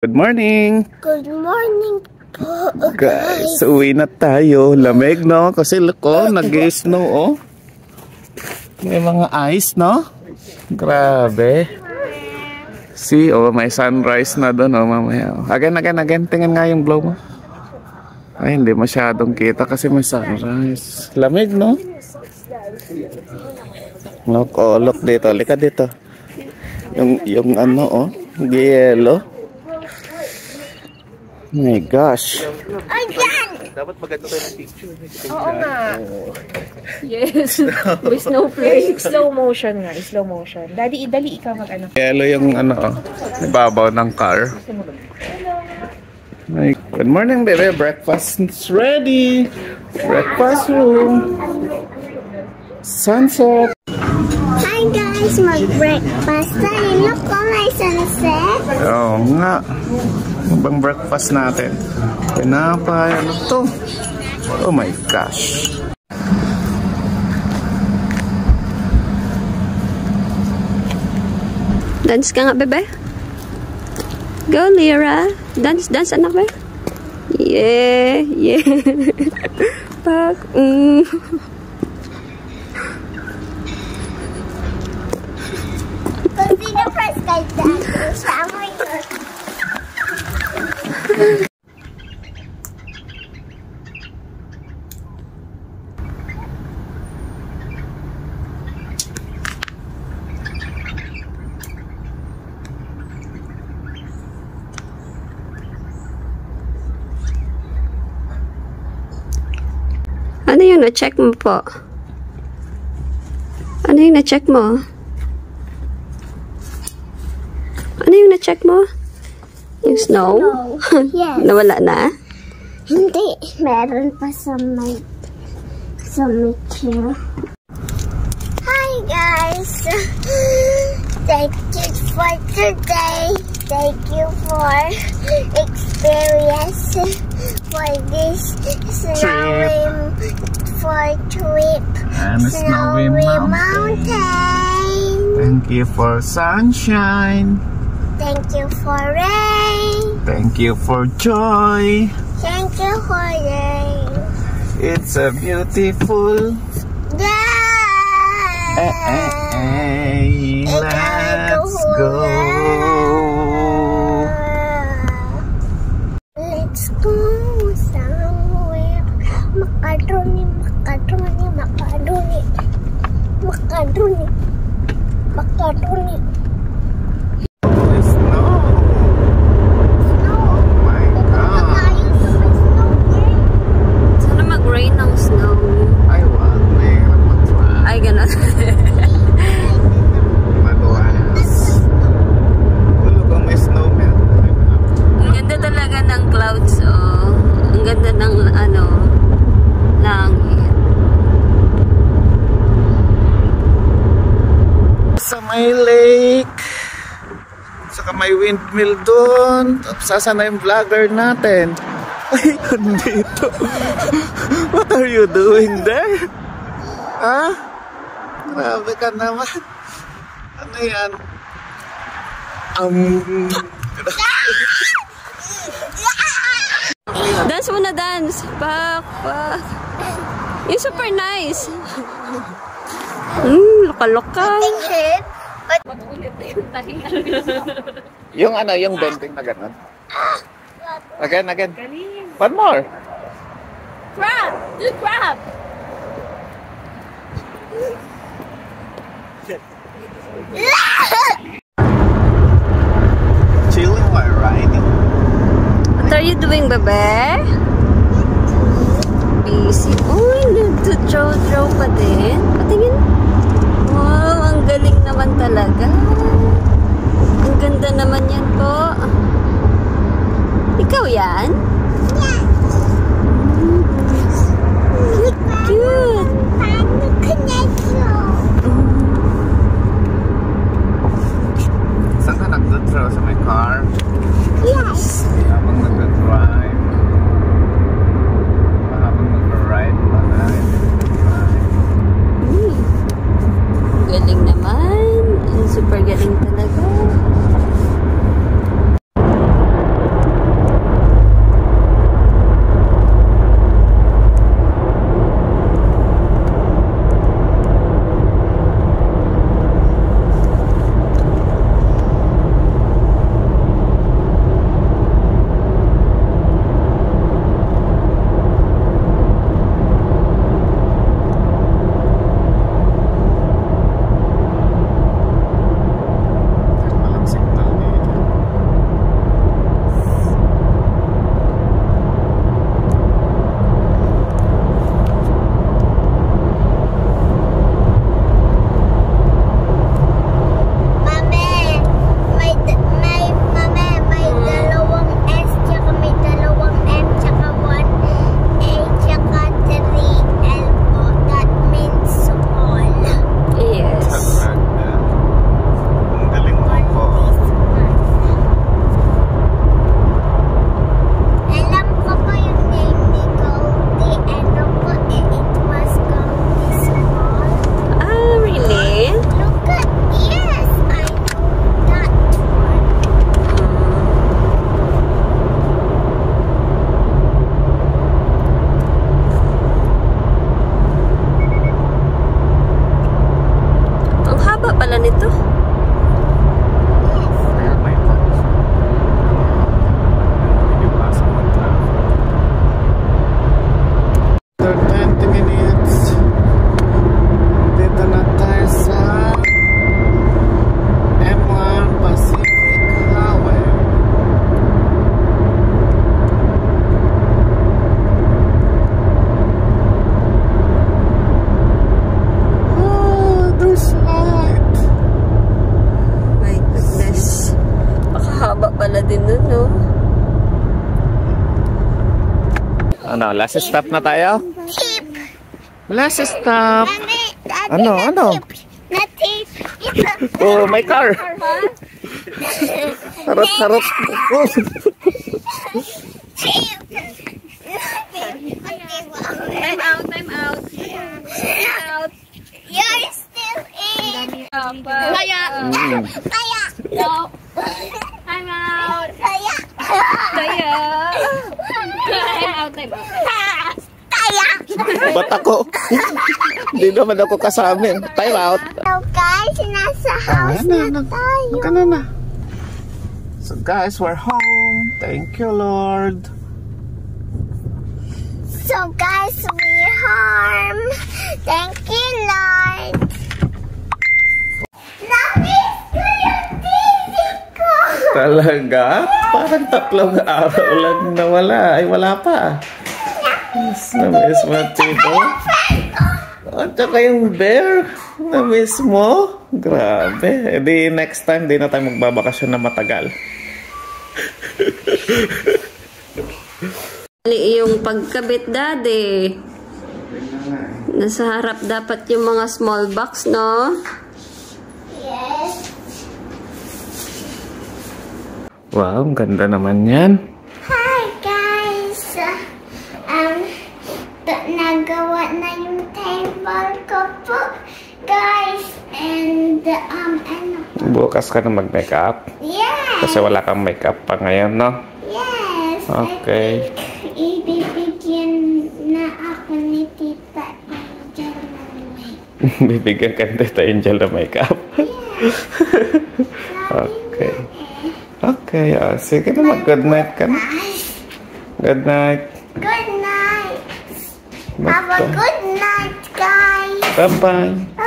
Good morning! Good morning po, guys. Uwi na tayo. Lamig, no? Kasi look, oh, nag-snow, oh. May mga ice, no? Grabe. See, oh, may sunrise na doon, oh, mamaya. Again. Tingnan nga yung glow mo. Ay, hindi masyadong kita kasi may sunrise. Lamig, no? Look, oh, look dito. Lika dito. Yung ano, oh, yellow. Oh my gosh. Ayan! Dapat maganda tayo ng picture. Oo nga. Yes. With snow play. Slow motion nga. Slow motion. Dali ikaw mag-ano. Yellow yung ano, oh, ibabaw ng car. Good morning, baby. Breakfast is ready. Breakfast room. Sunset. Hi guys, mag-breakfast tayo. Look ko, may sunset. Oo nga. Ano bang breakfast natin? Pinapay, ano to? Oh my gosh. Dance ka nga, bebe. Go, Lyra. Dance, anak, be. Yeah. Pak. Kasi na first guys, siya mo yun. Ano yung na-check mo po? Ano yung na-check mo? Ano yung na-check mo? Yung snow? Yes. Nawala na? Hindi. Meron pa sa may chair. Hi guys! Thank you for today. Thank you for experience for this trip And a snowy mountain. Thank you for sunshine. Thank you for rain. Thank you for joy. Thank you for rain. It's a beautiful Yeah. Let's go. Let's go somewhere. Makaduni. Snow. Oh my God. Sana mag-rain ng snow. Ay, wag. Mayroon mag-try. Ay, gano'n. Madulas. Tulog ang may snowman. Ang ganda talaga ng clouds, oh. Ang ganda ng, langit. Sa may lake. Saka may windmill doon. Saan na yung vlogger natin? Ay, nandito. What are you doing there? Ha? Grabe ka naman. Ano yan? Dance mo na, dance. Pak. Yung super nice. Loka-loka. Yung yung bending na gano'n. Again. One more. Crab! Do crab! Chilling while riding. What are you doing, bebe? Busy. Uy, nagtutrow pa din. Patingin. Wow, ang galing naman talaga. Ang ganda naman yan po. Ikaw yan? Yeah. Cute. Paano connection? Saan ka nag-throw sa may car? Yes. Habang nag-drive. Habang nag-ride. Galing naman. Super galing talaga. Ano, last stop na tayo? Tip. Last stop. Daddy, Ano, na ano? tip. Na tip. Oh, my car. Harap, harap. Oh. Time out, time out. Time out. You're still in. Kaya. Kaya. No. Time out. Kaya. Kaya. Time out, time out. Kaya. Ba't ako? Hindi naman ako kasama. Time out. So guys, nasa house na tayo. Magkano na? So guys, we're home. Thank you, Lord. So guys, we're home. Thank you, Lord. Namiss ko yung titi ko. Talaga? Parang 3 araw lang nawala. Ay, wala pa. Yes, na-miss mo, Tito. At saka yung bear, na-miss mo? Grabe. E di next time, di na tayo magbabakasyon na matagal. Mali yung pagkabit, Daddy. Nasa harap dapat yung mga small box, no? Yes. Wow, ang ganda naman yan. Hi guys. Nagawa na yung table ko po, guys. And ano? Bukas ka na mag-makeup? Yes. Kasi wala kang makeup pa ngayon, no? Yes. Okay. Ibibigyan na ako ni Tita Angel ng makeup. Bibigyan ka ni Tita Angel na makeup. Okay. Okay. Sige na, mag-good night ka na. Good night. Good night. Have a good night, guys. Bye-bye.